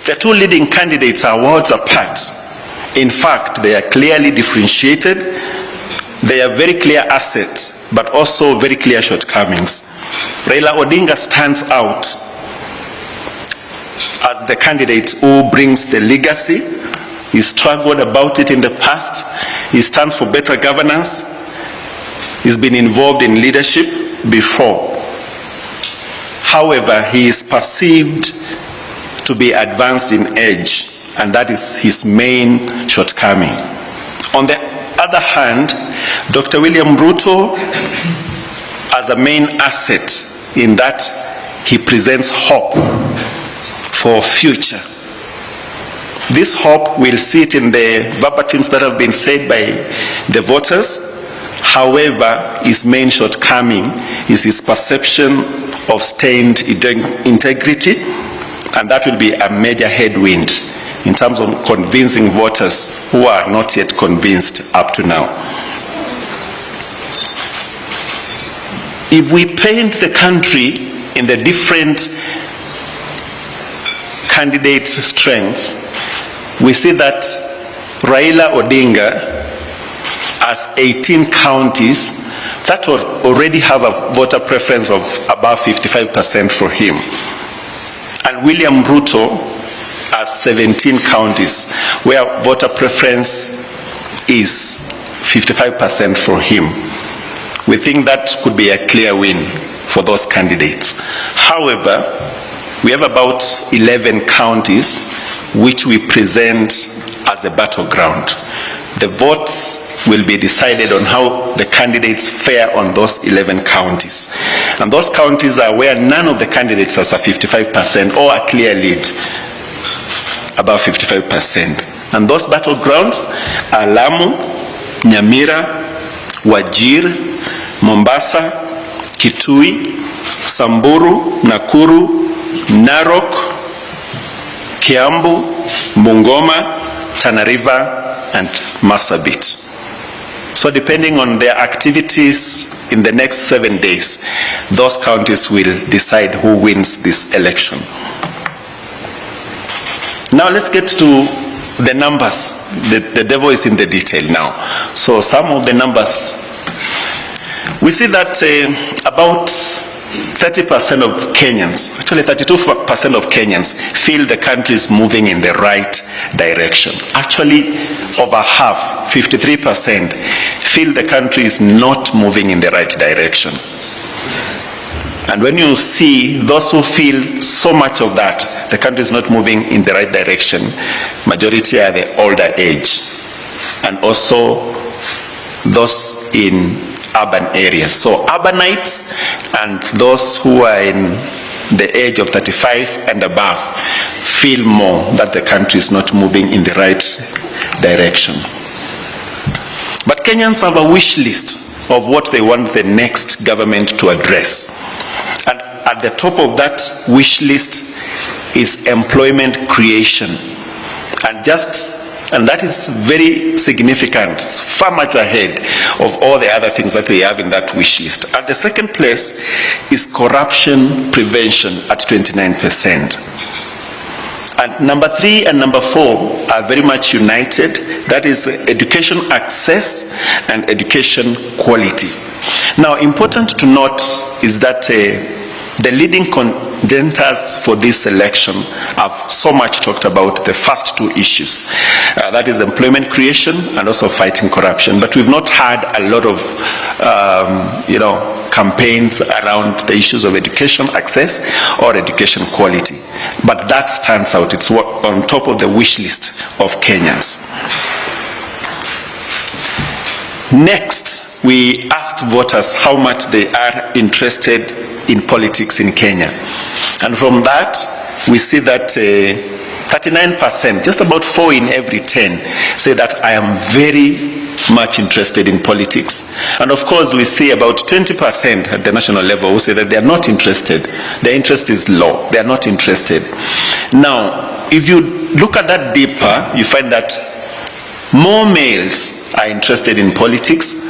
The two leading candidates are worlds apart. In fact, they are clearly differentiated. They are very clear assets, but also very clear shortcomings. Raila Odinga stands out as the candidate who brings the legacy. He struggled about it in the past. He stands for better governance. He's been involved in leadership before. However, he is perceived to be advanced in age, and that is his main shortcoming. On the other hand, Dr. William Ruto as a main asset in that he presents hope for future. This hope will sit in the verbatims that have been said by the voters. However, his main shortcoming is his perception of stained integrity, and that will be a major headwind in terms of convincing voters who are not yet convinced up to now. If we paint the country in the different candidates' strengths, we see that Raila Odinga has 18 counties that will already have a voter preference of above 55% for him. And William Ruto has 17 counties where voter preference is 55% for him. We think that could be a clear win for those candidates. However, we have about 11 counties which we present as a battleground. The votes will be decided on how the candidates fare on those 11 counties. And those counties are where none of the candidates has a 55% or a clear lead above 55%. And those battlegrounds are Lamu, Nyamira, Wajir, Mombasa, Kitui, Samburu, Nakuru, Narok, Kiambu, Bungoma, Tana River, and Marsabit. So depending on their activities in the next 7 days, those counties will decide who wins this election. Now let's get to the numbers. The devil is in the detail now. So some of the numbers. We see that about 30% of Kenyans, actually 32% of Kenyans feel the country is moving in the right direction. Actually, over half, 53%, feel the country is not moving in the right direction. And when you see those who feel so much of that, the country is not moving in the right direction, majority are the older age, and also those in urban areas. So urbanites and those who are in the age of 35 and above feel more that the country is not moving in the right direction. But Kenyans have a wish list of what they want the next government to address. And at the top of that wish list is employment creation. And that is very significant. It's far much ahead of all the other things that they have in that wish list. At the second place is corruption prevention at 29%. And number 3 and number 4 are very much united. That is education access and education quality. Now, important to note is that the leading contenders for this election have so much talked about the first two issues. That is employment creation and also fighting corruption. But we've not had a lot of, campaigns around the issues of education access or education quality. But that stands out. It's on top of the wish list of Kenyans. Next, we asked voters how much they are interested in politics in Kenya. And from that, we see that 39%, just about 4 in every 10, say that I am very much interested in politics. And of course, we see about 20% at the national level who say that they are not interested. Their interest is low. They are not interested. Now, if you look at that deeper, you find that more males are interested in politics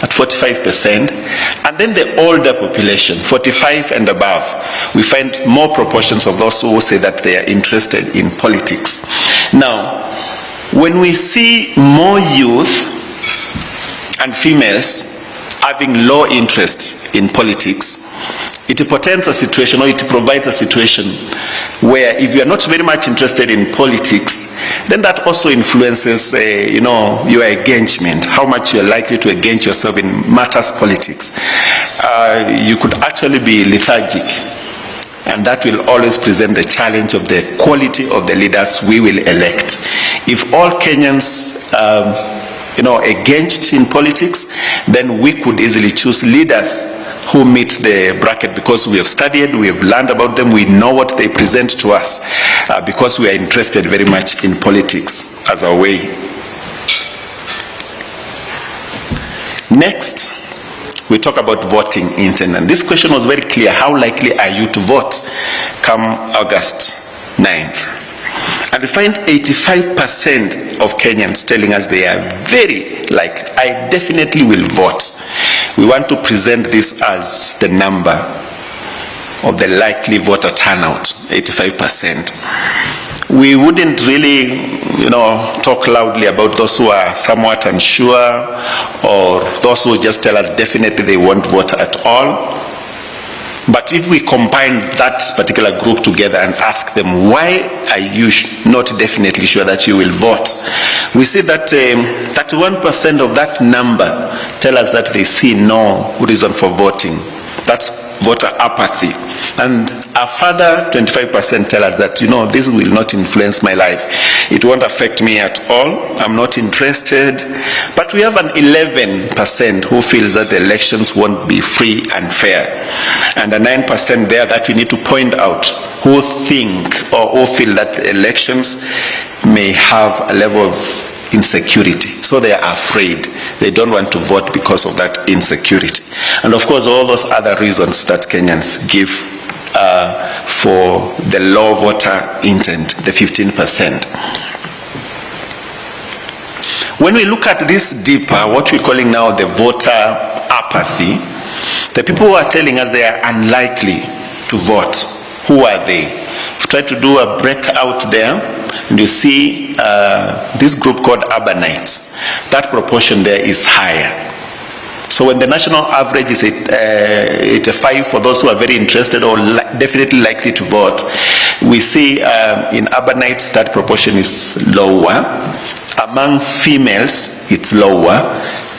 at 45%, and then the older population, 45 and above, we find more proportions of those who say that they are interested in politics. Now, when we see more youth and females having low interest in politics, it portends a situation, or it provides a situation where if you are not very much interested in politics, then that also influences, your engagement, how much you are likely to engage yourself in matters politics. You could actually be lethargic, and that will always present the challenge of the quality of the leaders we will elect. If all Kenyans engaged in politics, then we could easily choose leaders who meet the bracket, because we have studied, we have learned about them, we know what they present to us, because we are interested very much in politics as a way. Next, we talk about voting intent. And this question was very clear: how likely are you to vote come August 9th? And we find 85% of Kenyans telling us they are very likely. I definitely will vote. We want to present this as the number of the likely voter turnout, 85%. We wouldn't really, talk loudly about those who are somewhat unsure, or those who just tell us definitely they won't vote at all. But if we combine that particular group together and ask them, why are you not definitely sure that you will vote? We see that 31% of that number tell us that they see no reason for voting. That's voter apathy. And a further 25% tell us that, this will not influence my life. It won't affect me at all. I'm not interested. But we have an 11% who feels that the elections won't be free and fair. And a 9% there that we need to point out, who think or who feel that the elections may have a level of insecurity. So they are afraid. They don't want to vote because of that insecurity. And of course, all those other reasons that Kenyans give for the low voter intent, the 15%. When we look at this deeper, what we're calling now the voter apathy, the people who are telling us they are unlikely to vote, who are they? If you try to do a breakout there, and you see this group called urbanites, that proportion there is higher. So when the national average is 85 for those who are very interested or definitely likely to vote, we see in urbanites that proportion is lower. Among females, it's lower.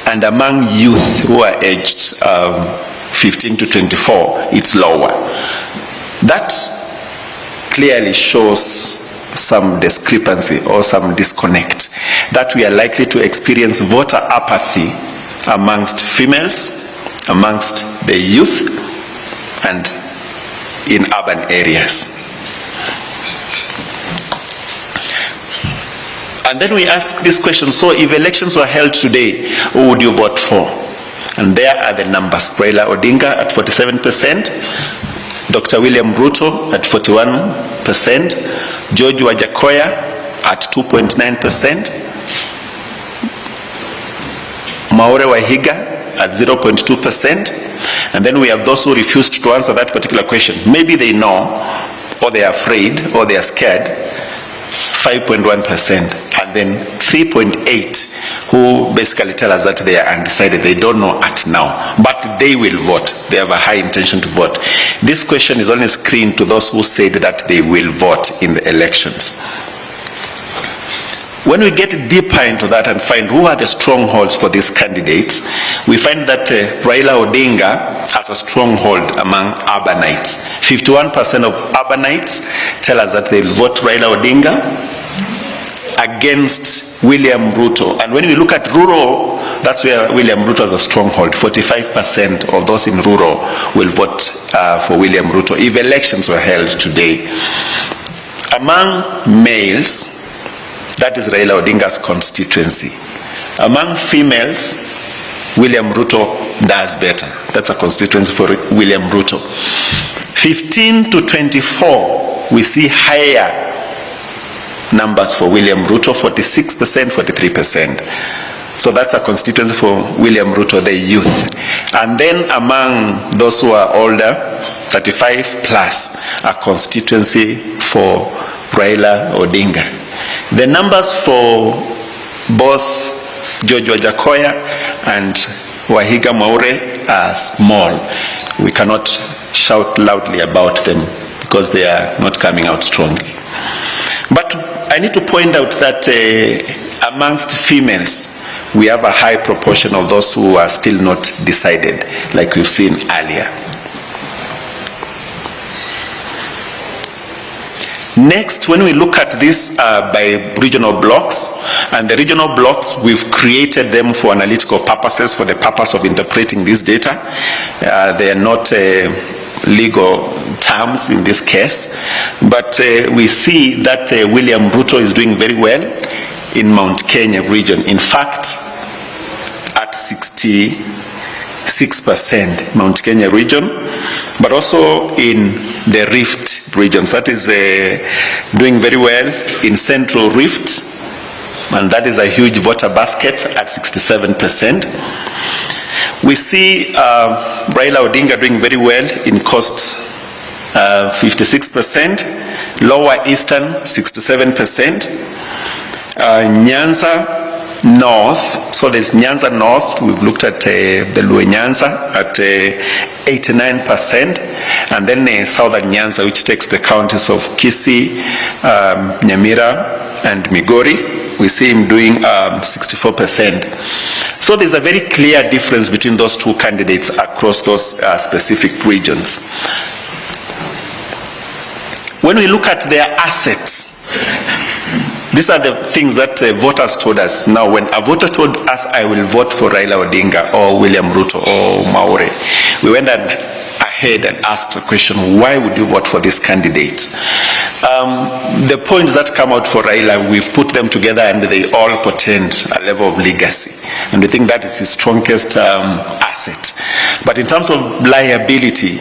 And among youth who are aged 15 to 24, it's lower. That clearly shows some discrepancy or some disconnect, that we are likely to experience voter apathy amongst females, amongst the youth, and in urban areas. And then we ask this question, so if elections were held today, who would you vote for? And there are the numbers: Raila Odinga at 47%, Dr. William Ruto at 41%, George Wajakoya at 2.9%, Maure Wahiga at 0.2%, and then we have those who refused to answer that particular question. Maybe they know, or they are afraid, or they are scared, 5.1%, and then 3.8% who basically tell us that they are undecided. They don't know at now, but they will vote. They have a high intention to vote. This question is only screened to those who said that they will vote in the elections. When we get deeper into that and find who are the strongholds for these candidates, we find that Raila Odinga has a stronghold among urbanites. 51% of urbanites tell us that they'll vote Raila Odinga against William Ruto. And when we look at rural, that's where William Ruto has a stronghold. 45% of those in rural will vote for William Ruto if elections were held today. Among males, that is Raila Odinga's constituency. Among females, William Ruto does better. That's a constituency for William Ruto. 15 to 24, we see higher numbers for William Ruto, 46%, 43%. So that's a constituency for William Ruto, the youth. And then among those who are older, 35 plus, a constituency for Raila Odinga. The numbers for both George Wajakoya and Wahiga Mwaure are small. We cannot shout loudly about them because they are not coming out strongly. But I need to point out that amongst females, we have a high proportion of those who are still not decided, like we've seen earlier. Next, when we look at this by regional blocks, and the regional blocks, we've created them for analytical purposes, for the purpose of interpreting this data. They are not legal terms in this case, but we see that William Ruto is doing very well in Mount Kenya region. In fact, at 66% Mount Kenya region, but also in the Rift regions. That is doing very well in Central Rift, and that is a huge voter basket at 67%. We see Raila Odinga doing very well in Coast, 56%, Lower Eastern, 67%, Nyanza North, so there's Nyanza North, we've looked at the Luo Nyanza at 89%, and then Southern Nyanza, which takes the counties of Kisii, Nyamira, and Migori. We see him doing 64%. So there's a very clear difference between those two candidates across those specific regions. When we look at their assets, these are the things that voters told us. Now, when a voter told us, I will vote for Raila Odinga or William Ruto or Mwaure, we went ahead and asked a question, why would you vote for this candidate? The points that come out for Raila, we've put them together and they all portend a level of legacy. And we think that is his strongest asset. But in terms of liability,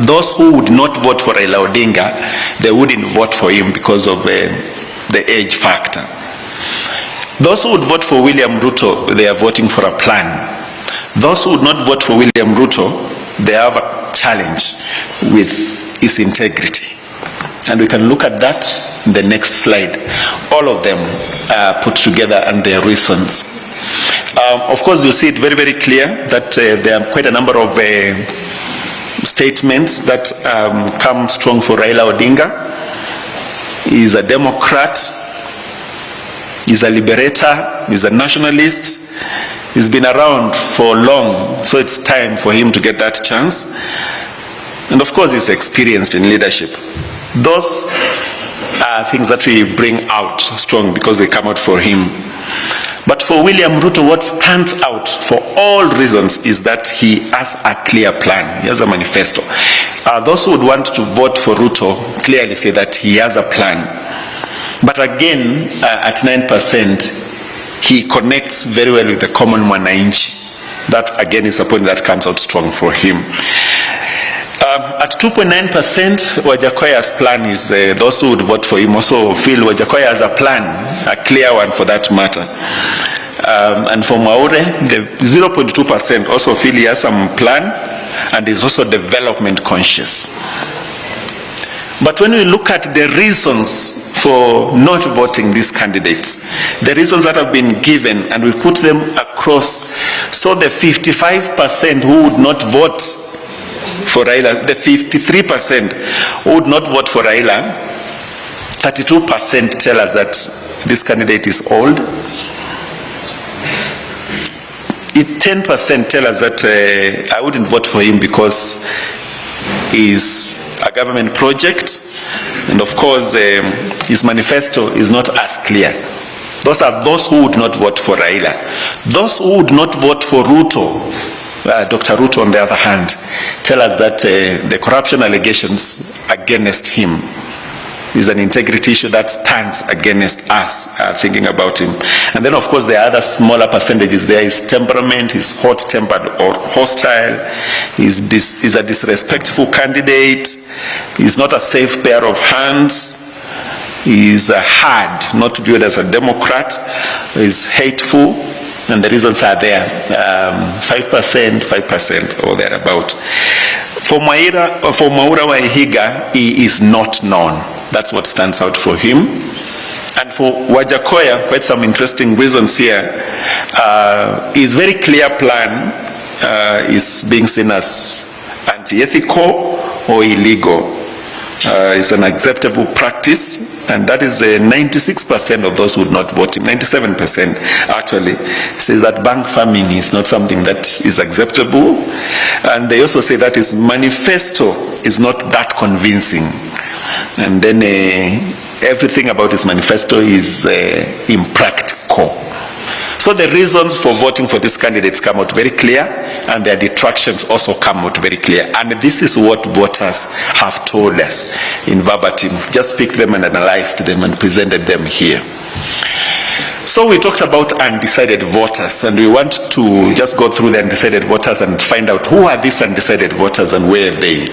those who would not vote for Raila Odinga, they wouldn't vote for him because of the age factor. Those who would vote for William Ruto, they are voting for a plan. Those who would not vote for William Ruto, they have a challenge with his integrity. And we can look at that in the next slide. All of them are put together and their reasons. Of course, you see it very, very clear that there are quite a number of statements that come strong for Raila Odinga. He's a Democrat, he's a liberator, he's a nationalist. He's been around for long, so it's time for him to get that chance. And of course, he's experienced in leadership. Those are things that we bring out strong because they come out for him. But for William Ruto, what stands out for all reasons is that he has a clear plan. He has a manifesto. Those who would want to vote for Ruto clearly say that he has a plan. But again, at 9%, he connects very well with the common mwananchi. That again is a point that comes out strong for him. At 2.9%, Wajakoya's plan is, those who would vote for him also feel Wajakoya has a plan, a clear one for that matter. And for Mwaure, the 0.2% also feel he has some plan and is also development conscious. But when we look at the reasons for not voting these candidates, the reasons that have been given, and we've put them across, so the 55% who would not vote for Raila, the 53% who would not vote for Raila, 32% tell us that this candidate is old. 10% tell us that I wouldn't vote for him because he's a government project, and of course his manifesto is not as clear. Those are those who would not vote for Raila. Those who would not vote for Ruto, Dr. Ruto on the other hand, tell us that the corruption allegations against him is an integrity issue that stands against us thinking about him. And then of course there are other smaller percentages. There is temperament, he's hot-tempered or hostile, he's a disrespectful candidate, he's not a safe pair of hands, he's hard, not viewed as a Democrat, he's hateful, and the reasons are there, 5%, or thereabout. For Mwaura Wahiga, he is not known. That's what stands out for him. And for Wajakoya, quite some interesting reasons here. His very clear plan is being seen as anti-ethical or illegal. It's an acceptable practice, and that is 96% of those who would not vote him. 97% actually says that bank farming is not something that is acceptable, and they also say that his manifesto is not that convincing, and then everything about his manifesto is impractical. So the reasons for voting for these candidates come out very clear, and their detractions also come out very clear. And this is what voters have told us in verbatim. Just picked them and analyzed them and presented them here. So we talked about undecided voters, and we want to just go through the undecided voters and find out who are these undecided voters and where are they.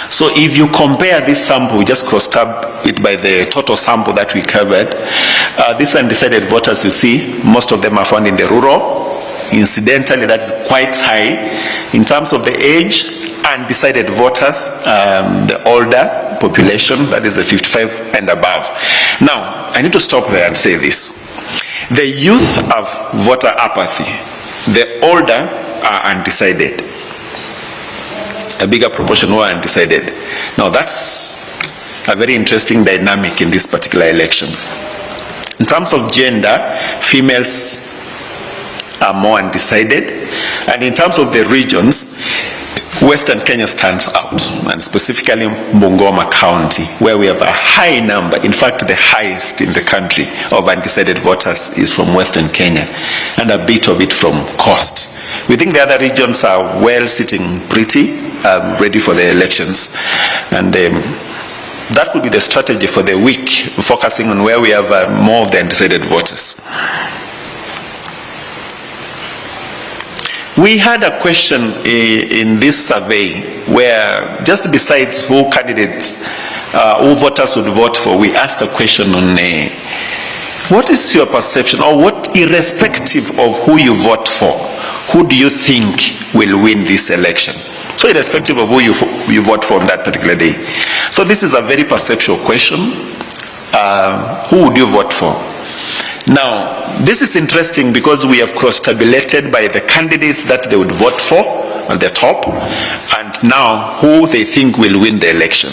So if you compare this sample, we just cross-tab it by the total sample that we covered. These undecided voters, you see, most of them are found in the rural. Incidentally, that's quite high. In terms of the age, undecided voters, the older population, that is the 55 and above. Now, I need to stop there and say this. The youth have voter apathy. The older are undecided. A bigger proportion were undecided. Now that's a very interesting dynamic in this particular election. In terms of gender, females are more undecided, and in terms of the regions, Western Kenya stands out, and specifically Bungoma County, where we have a high number, in fact the highest in the country of undecided voters is from Western Kenya, and a bit of it from Coast. We think the other regions are well sitting pretty, ready for the elections, and that could be the strategy for the week, focusing on where we have more of the undecided voters. We had a question in this survey where, just besides who candidates, who voters would vote for, we asked a question on what is your perception, or what, irrespective of who you vote for, who do you think will win this election? So irrespective of who you vote for on that particular day. So this is a very perceptual question. Who would you vote for? Now, this is interesting because we have cross-tabulated by the candidates that they would vote for at the top, and now who they think will win the election.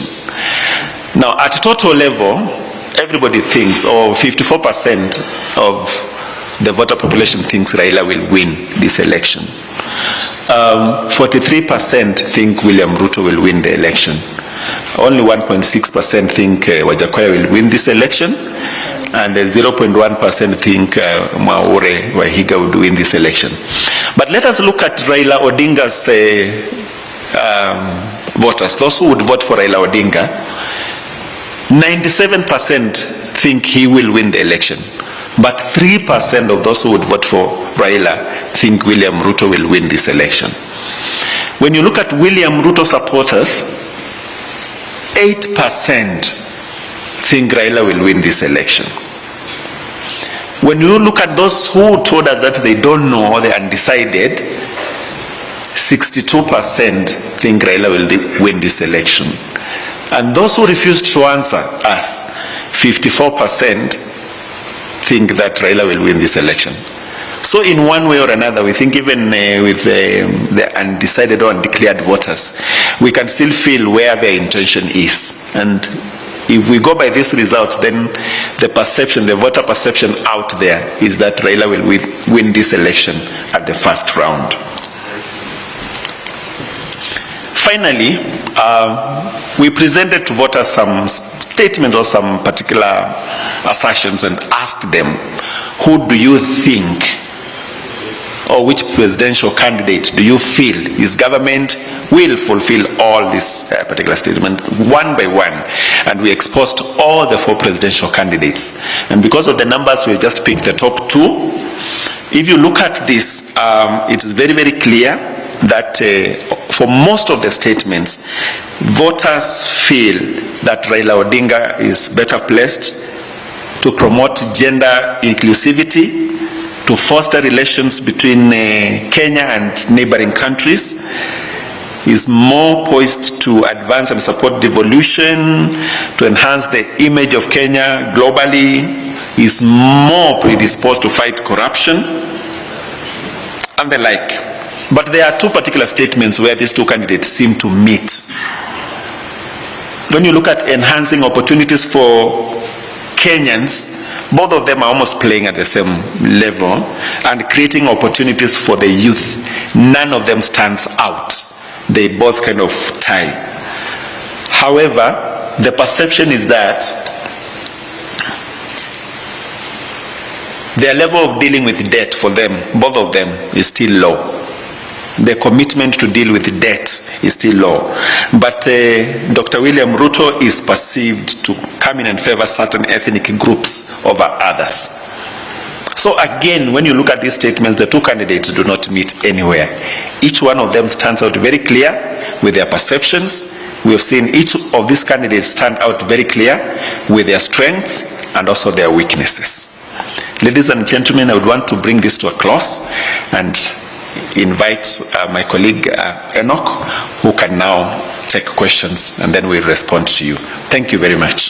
Now, at total level, everybody thinks, or 54% of the voter population thinks Raila will win this election. 43% think William Ruto will win the election. Only 1.6% think Wajakoya will win this election, and 0.1% think Mwaura Wahiga would win this election. But let us look at Raila Odinga's voters, those who would vote for Raila Odinga. 97% think he will win the election, but 3% of those who would vote for Raila think William Ruto will win this election. When you look at William Ruto supporters, 8% think Raila will win this election. When you look at those who told us that they don't know or they're undecided, 62% think Raila will win this election. And those who refused to answer us, 54% think that Raila will win this election. So in one way or another, we think even with the undecided or undeclared voters, we can still feel where their intention is. And if we go by this result, then the perception, the voter perception out there is that Raila will win this election at the first round. Finally, we presented to voters some statements or some particular assertions and asked them, who do you think, or which presidential candidate do you feel his government will fulfill all this particular statement one by one? And we exposed all the 4 presidential candidates. And because of the numbers, we just picked the top 2. If you look at this, it is very, very clear that for most of the statements, voters feel that Raila Odinga is better placed to promote gender inclusivity, to foster relations between Kenya and neighboring countries, is more poised to advance and support devolution, to enhance the image of Kenya globally, is more predisposed to fight corruption, and the like. But there are two particular statements where these two candidates seem to meet. When you look at enhancing opportunities for Kenyans, both of them are almost playing at the same level, and creating opportunities for the youth, none of them stands out. They both kind of tie. However, the perception is that their level of dealing with debt for them, both of them, is still low. The commitment to deal with debt is still low. But Dr. William Ruto is perceived to come in and favor certain ethnic groups over others. So again, when you look at these statements, the two candidates do not meet anywhere. Each one of them stands out very clear with their perceptions. We have seen each of these candidates stand out very clear with their strengths and also their weaknesses. Ladies and gentlemen, I would want to bring this to a close and invite my colleague Enoch, who can now take questions, and then we'll respond to you. Thank you very much.